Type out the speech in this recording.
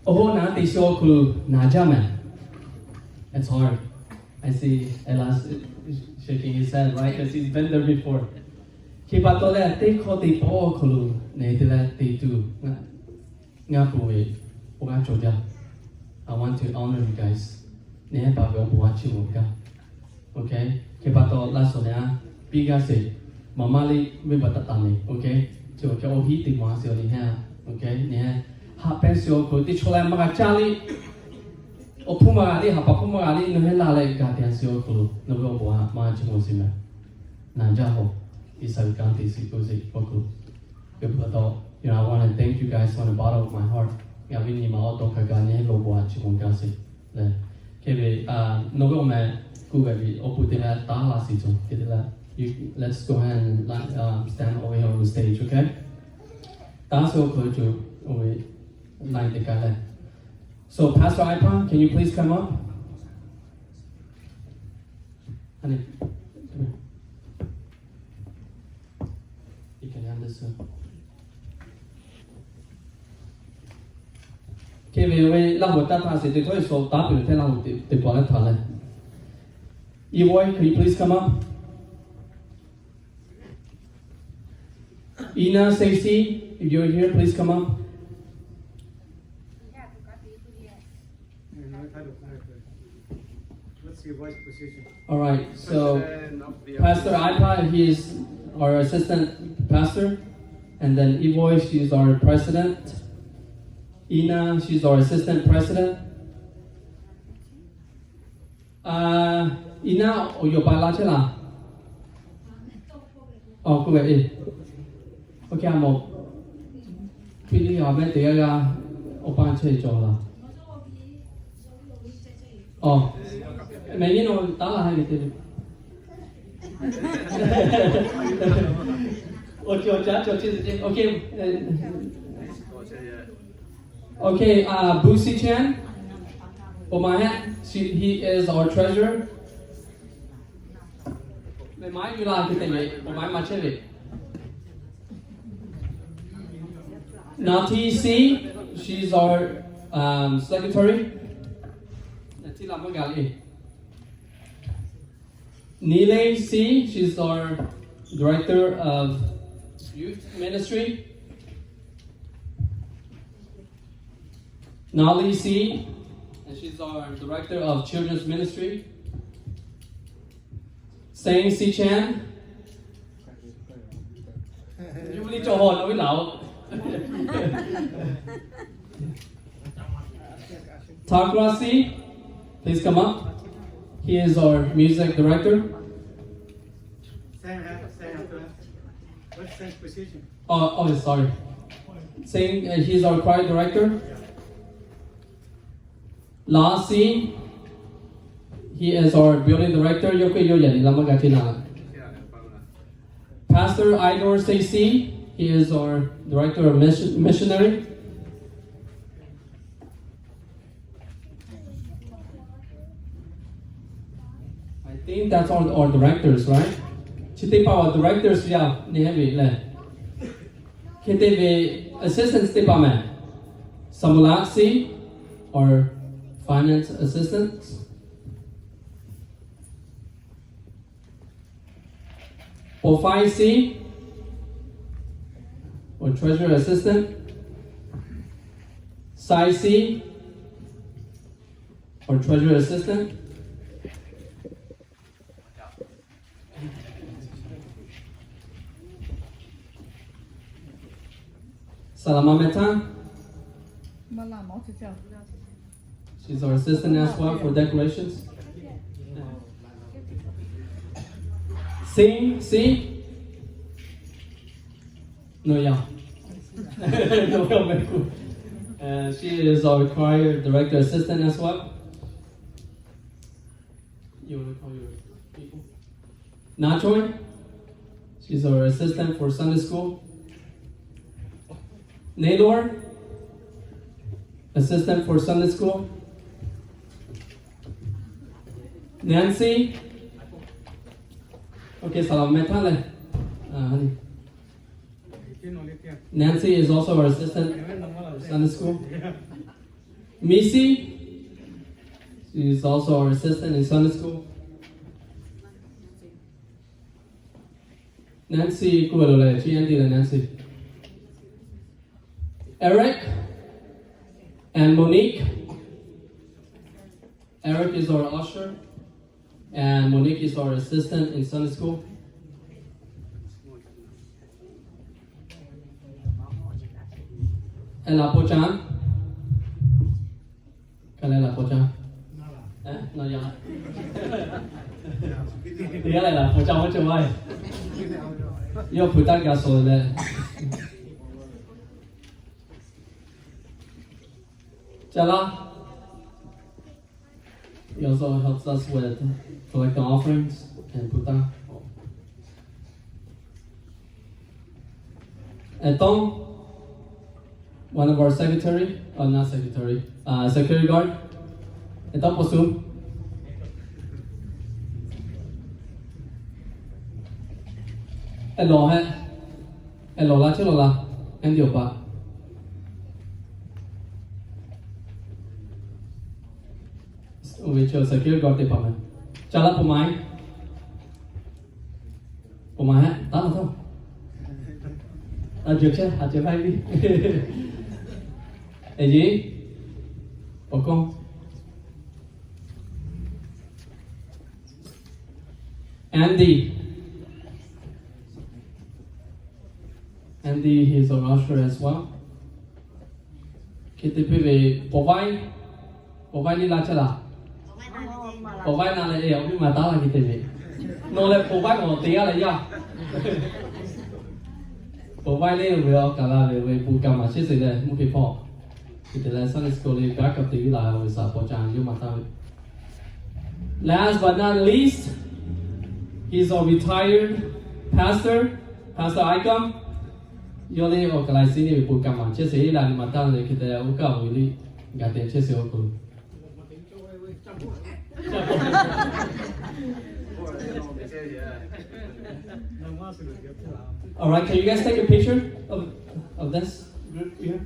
Oh, not the show clue, Najaman. It's hard. I see Ella's shaking his head, right? Because he's been there before. Kipatole, they call the poor clue, Native, they do. Ngapuwe, Ugachoja. I want to honor you guys. Nebago, Wachimuka. Okay? Kipato, Lasonea, Bigase, Mamali, Vibatatani. Okay? So, Ohi, the Masio, okay? Yeah. Hapensio, Tichola Magachali. Opumari, Hapapumari, no Hela, Gatiansio, no Boa, Marchimosima. Najaho is a county Sikosi, Oku. You know, I want to thank you guys from the bottom of my heart. Gavini Maoto Kagane, Loboa, Chimongasi. Kebe, no man, Kugabi, Oputila, Tala Sito, let's go ahead and stand over here on the stage, okay? That's all good, you. So, Pastor Ipan, can you please come up? Honey, come here. You can hand this up. Okay, we Lahu Tata said, "The so W tell Lahu the Bolatale." Evoy, can you please come up? Ina, Stacy, if you're here, please come up. What's your voice position? All right, so Pastor Ipa, he is our assistant pastor, and then Evoy, she's our president. Ina, she's our assistant president. Ina, your bilateral. Oh, good. Okay, I'm up. Really, I met the area open to Oh, maybe no, Tala have it. Okay. Okay, Boosie Chan, Omaha, he is our treasurer. Nati C, she's our secretary. Nile C, she's our director of youth ministry. Nali C, and she's our director of children's ministry. Sang Si Chan. Takra C, please come up. He is our music director. What's Sam's position? Oh, sorry. Sang, he's our choir director. La C, he is our building director. Pastor Idor C, he is our director of missionary. I think that's all our directors, right? Chitipa our directors, yeah, KTV assistants, Tipaman. Samulak or finance assistants. Ofai C, or treasurer assistant. Sai C, or treasurer assistant. Salamameta. She's our assistant as well for decorations. Sing, C. No, yeah. She is our choir director assistant as well. You want to call your people? Nachoy. She's our assistant for Sunday school. Nador, assistant for Sunday school. Nancy. Okay, salam metale. Honey. Nancy is also our assistant in Sunday school. Missy, she is also our assistant in Sunday school. Nancy, Nancy. Eric and Monique. Eric is our usher, and Monique is our assistant in Sunday school. And La Pochan. Can I La Pochan? No, yeah. Dia lại là phụ trang hỗ trợ ai? Yêu phụ tác cả số này. Jala. He also helps us with collecting offerings and putang. And Tong, one of our secretary, not secretary, security guard. And Tong Posum. Hello, hello, la chelo la, em điều ba. Which was security guard department. Chala pumai ha, tá là thôi. Dược chứ, chưa phải đi. Cái gì? Bỏ con. Andy, he's our usher as well. Kita pergi provide ni lah cala. Provide na le ya, tapi mata lah kita pergi. No le provide mo tiga le ya. Provide ni we kala we bukan macam sih le, mungkin po. Kita le Sunday school le backup tiga lah we sa pojang you mata. Last but not least, he's our retired pastor, Pastor Icom. Yo le o kala sini we bukan macam sih lah mata le kita uka we gak ada sih aku. All right, can you guys take a picture of this group here?